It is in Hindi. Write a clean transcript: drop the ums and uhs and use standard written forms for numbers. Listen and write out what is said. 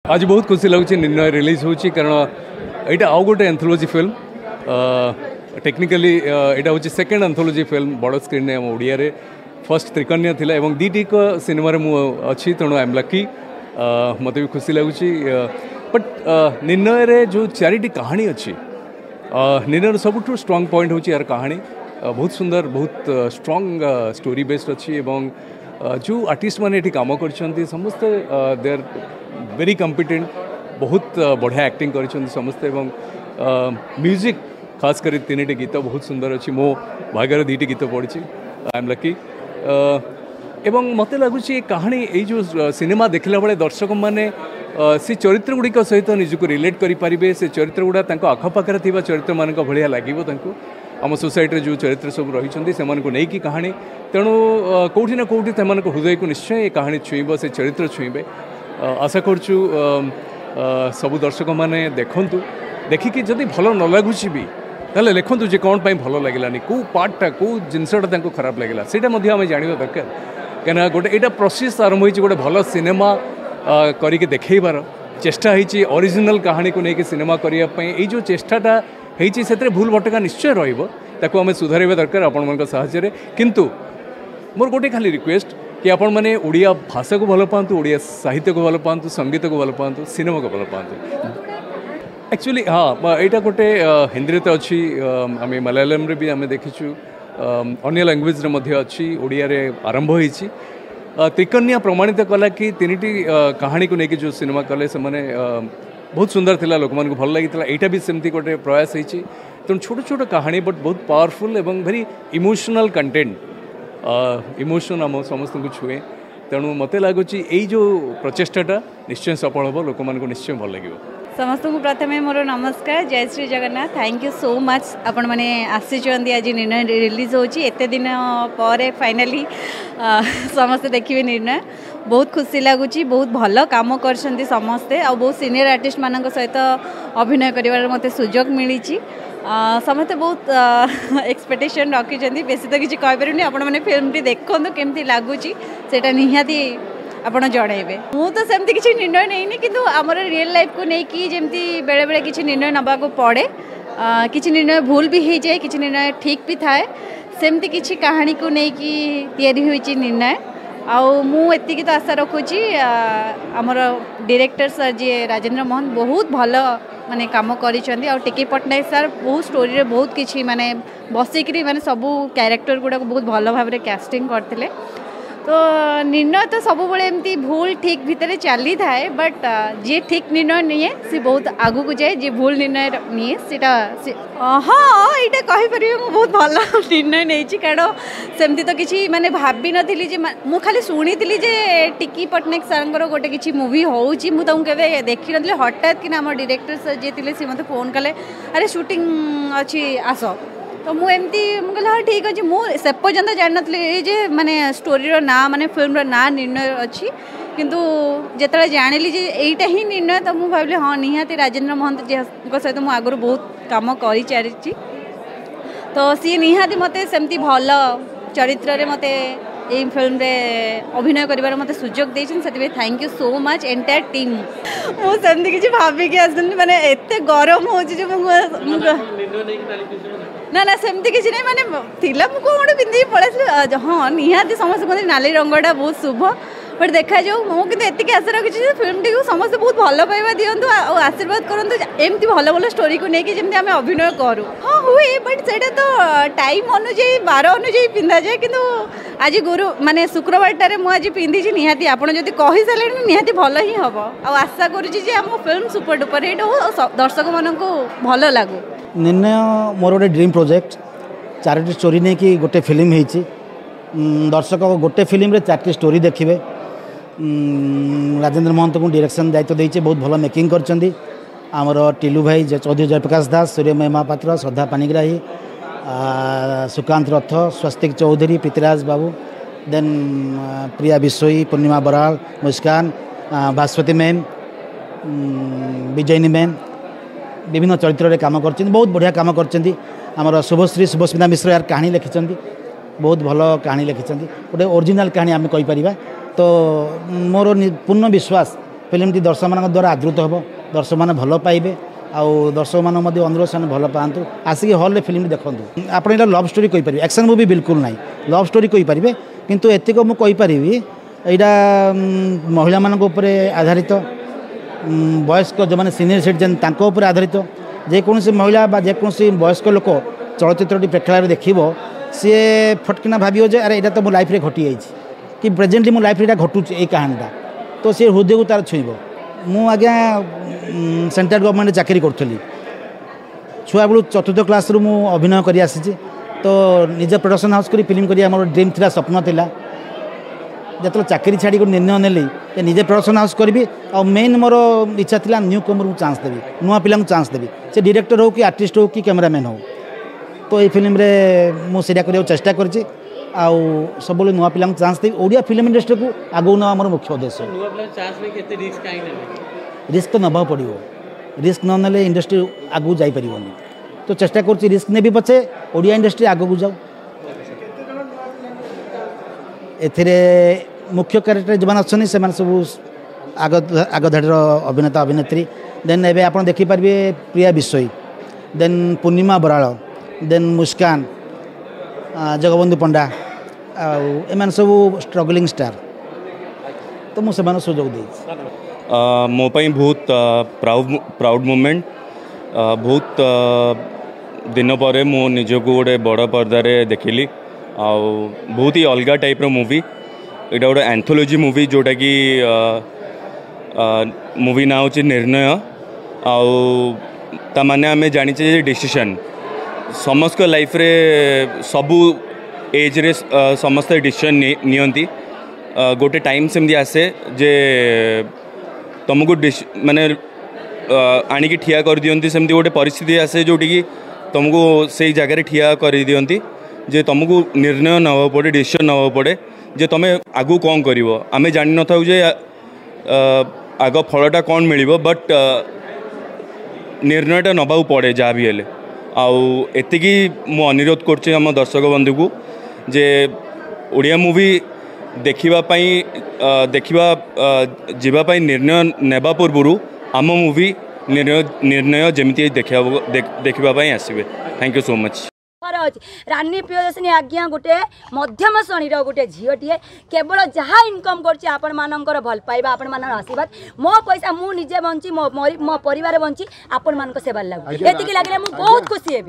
आज बहुत खुशी लगुच निर्णय रिलीज हो कारण यहाँ आउ गोटे एंथोलॉजी फिल्म टेक्निकली यहाँ हूँ सेकेंड एंथोलॉजी फिल्म बड़ स्क्रीन में ओडिया रे फर्स्ट त्रिकन्या थिला एवं दीटिक सिनेमा मु अच्छी तेणु आई एम लकी मत भी खुशी लगुच बट निर्णय रे जो चारिटी कहानी अच्छी निर्णय सबुठ स्ट्रॉन्ग पॉइंट हूँ यार कहानी बहुत सुंदर बहुत स्ट्रॉन्ग स्टोरी बेस्ड अच्छी एवं जो आर्टिस्ट मैंने ये कम कर समस्ते दे आर वेरी कॉम्पिटेंट बहुत बढ़िया एक्टिंग कर समस्ते म्यूजिक खास कर तीन गीत बहुत सुंदर अच्छी मो भाग्य दीटी गीत पड़ी आई एम लकी एवं मत लगुच कहानी ये जो सिनेमा देखला बेले दर्शक मैंने से चरित्र गुड़िक सहित निजक रिलेट करेंगे से चरित्र गुड़ा आखपाखे थी चरित्र मान भाया लगे आम सोसाइटी जो चरित्र सब रही से नहीं कहानी तेणु कौटी ना कौटी हृदय को निश्चय ये कहानी छुईब से चरित्र छुईबे आशा करचु सबु दर्शक मैंने देखु देखिकी जदि भल न लगुच भी ताले लिखु जे कौन पाई भल लगिलानी कौ पार्टा कौ जिनसटा खराब लगे से आम जानवा दरकार कहीं गोटे यहाँ प्रोसेस आरंभ हो गोटे भल सिनेमा करके देखबार चेष्टा होती ओरिजिनल कहानी को लेकिन सिनेमा करने जो चेष्टाटा होती से भूल भटका निश्चय रही सुधार दरकार आपण साहाय्य किंतु मोर गोटे खाली रिक्वेस्ट कि आपण मैंने ओडिया भाषा को भल पातु ओडिया साहित्य को भल पातु संगीत को भल पातु सिनेमा को भल पातु एक्चुअली हाँ यहाँ गोटे हिंदी तो अच्छी आम मलयालम रे भी आम देखीचु अन्य लैंग्वेज रे अच्छी ओडिया रे आरंभ होईची त्रिकन्या प्रमाणित कला कि तीन कहानी को लेकिन जो सिनेमा कले से माने बहुत सुंदर थिला लोक मान को भल लगी यहाँ भी सेमती गोटे प्रयास होती तेणु छोट छोट कहानी बट बहुत पावरफुल एवं वेरी इमोशनल कंटेंट इमोशन आम समस्त को छुए तेणु मत लगुच यही जो प्रचेषाटा निश्चय सफल हम लोक मान को निश्चय भल लगे समस्त को प्रथम मोर नमस्कार जय Shri Jagannath thank you so much आपण मैंने आसी आज निर्णय रिलीज होती एत दिन पर फाइनाली समस्ते देखिए निर्णय बहुत खुशी लगुच बहुत भल कम कर समस्ते आ बहुत सीनियर आर्टिस्ट मान सहित अभिनय कर मत सुजोग मिली समस्ते बहुत एक्सपेक्टेशन रखी बेसी तो किसी कहींपारे आपण मैंने फिल्म टी देखो केमती लगुच से निहाती आपड़ जनइबे मु तो सेमती किसी निर्णय नहीं किंतु आमर रियल लाइफ को लेकिन जमती बेले बेले किसी निर्णय नवा को पड़े किसी निर्णय भूल भी हो जाए किसी निर्णय ठीक भी थाए सेमती किसी कहानी को लेकिन तैयारी होई निर्णय आती तो आशा रखुची आमर डायरेक्टर सर जी राजेंद्र मोहन बहुत भल माने काम करिसेंती आ टिकी पट्टनायक सर बहुत स्टोरी रे बहुत किछि माने बसिकरी माने सबू कैरेक्टर गुडा बहुत भल भाव में कास्टिंग करथिले तो निर्णय तो सब बड़े एमती भूल ठीक भितर चली थाए बट जी ठीक निर्णय निए सी बहुत आगू को जाए जी भूल निर्णय निए सीटा हाँ यहाँ कहीपर बहुत भल निर्णय नहीं कारण सेमती तो किसी माने भाभी नी मु खाली शुणी जे टिकी पट्टनायक सर गोटे किसी मुवी होची मु केवे देखी नी हठात कि आम डायरेक्टर सर जी थे सी मत फोन कले अरे शूटिंग अच्छी आस तो मुझे मुझे हाँ ठीक अच्छे मुझे पर्यंत जान नी माने स्टोरी ना माने फिल्म ना निर्णय अच्छी किंतु जिते जानिली यहीटा ही निर्णय तो मुझे भाविली हाँ निहाती राजेंद्र महंत सहित मुझे आगुरी बहुत कम कर सारी तो सी निहाती मत सेमती भल चरित्र मत यही फिल्म रे अभिनय कर मत सुजोग देते thank you so much entire team मुझे किसी भाविकी आसनी माने एते गरम हो ना ना सेमती किसी नहीं माने थिला मुझे गोटे पिंधि पड़े हाँ निहाती समस्त कहते नाली रंगटा बहुत शुभ बट देखा जाऊ मुझे एतिक आशा रखी फिल्म टी समस्त बहुत भल पाइबा दिंतु आशीर्वाद करूँ एमती भल भल स्टोरी को लेकिन जमी आम अभिनय करूँ हाँ हुए बट से तो टाइम अनुजाई बार अनुजाई पिंधा जाए किंतु आज गुरु माने शुक्रवार मुझे पिंधि निहाती आपड़ जब कही सारे निहाती भल ही हम आशा करुँची आम फिल्म सुपर डुपर हिट हो दर्शक मान भल लगू निर्णय मोर गोटे ड्रीम प्रोजेक्ट चारोटी स्टोरी नहीं कि गोटे फिल्म होती दर्शक गोटे फिल्म रे चारोटी स्टोरी देखिए राजेंद्र महंत को डायरेक्शन दायित्व देते बहुत भल मेकिंग कर आमर टिलू भाई चौधरी जयप्रकाश दास सूर्यमय महापात्र श्रद्धा पानिग्राही सुकांत रथ स्वस्तिक चौधरी पृथ्वीराज बाबू देन प्रिया बिशोई पूर्णिमा बराल मुस्कान भास्वती मैम विजयनी मैम विभिन्न चरित्र काम कर बहुत बढ़िया काम कर शुभश्री शुभस्मिता मिश्र यार कहानी लिखिं बहुत भल कहानी लिखिं गोटे ओरिजिनल कहानी आम कहीपर तो मोर पूर्ण विश्वास फिल्मटी दर्शक मान द्वारा आदृत हम दर्शक मैंने भल पाइबे आउ दर्शक मान अनुरोध से भल पातु आसिक हल में फिल्म देखूँ आप लव स्टोरी कहीपर एक्शन मुवी बिल्कुल ना लव स्टोरी कहीपर किंतु एतिक मुझे यहाँ महिला मान आधारित वयस्क जो मैंने सीनियर सिटीजन उपर आधारित जेकोसी महिला जेकोसी वयस्क लोक चलचित्र प्रेक्षालय देख सी फटकिना भाव जे अरे यहाँ तो मो लाइफ घटी जाइए कि प्रेजेंटली मो लाइफ घटू ये कहानीटा तो सी हृदय को तार छुईब मु आज्ञा सेंट्रल गवर्नमेंट चाकरी करी छुआ बेलू चतुर्थ क्लास रु अभिनय कर आसी तो निजे प्रोडक्शन हाउस कर फिल्म कर मोर ड्रीम थी स्वप्न था जो चाकरी छाड़ी निर्णय नेली निजे प्रोडक्शन हाउस करी और मेन मोर इच्छा था न्यू कमर को चांस देवी नुआ पिला चांस देवी से डायरेक्टर हो कि आर्टिस्ट हो कि कैमरामैन हो तो ये फिल्म मुझे करने चेष्टा कर सब नुआ पिला चांस देवी ओडिया फिल्म इंडस्ट्री को आगू ना मोर मुख्य उद्देश्य रिस्क तो नवा पड़ो रिस्क न नेले इंडस्ट्री आगू जापर तो चेष्टा कर रिस्क ने भी पछे ओडिया इंडस्ट्री आगू जाऊ एथिरे मुख्य कैरेक्टर जो मैंने अच्छे से सब आग धाड़ीर अभिनेता अभिनेत्री देन एवं आप देखिपारे प्रिया विश्वई देन पूर्णिमा बराड़ देन मुस्कान जगबंधु पंडा एम सब स्ट्रगलिंग स्टार तो मुझे सुजोग दे मोपाई बहुत प्राउड मोमेंट बहुत दिन पर मो निजक गोटे बड़ पर्दार देखिली बहुत ही अलग टाइप मूवी यहाँ गोटे एंथोलॉजी मूवी जोटा कि मूवी ना हूँ निर्णय ता माने आम जाचे डिसीजन समस्त लाइफ रे सबू एज रे समस्त डिसीजन नियंती गोटे टाइम सेमती आसे जे तुमको माने आणिकी ठिया कर दियंती सेमती गोटे परिस्थिति आसे जोटी कि तुमको से जगह ठिया कर दियंती जे तुमको निर्णय नवा पड़े डिसीजन नवा पड़े जे तुम आगू कौन कर आम जान न था जे आग फलटा कौन मिल बट निर्णयटा नवा पड़े जहाँ भी हेले आती मु अनुरोध कर दर्शक बंधु को जे ओडिया मूवी देखा जीवाई निर्णय नेबा पूर्व आम मूवी निर्णय जमी देखापी आसवे। Thank you so much. Rani Priyadarshini आज्ञा गोटे मध्यम श्रेणी गोटे झीटे केवल जहाँ इनकम कर भल पाइबा आपण मान आशीर्वाद मो पैसा मुझे बंची मो परिवार बंची आपण मान सेवा लगे ये लगे बहुत खुशी है।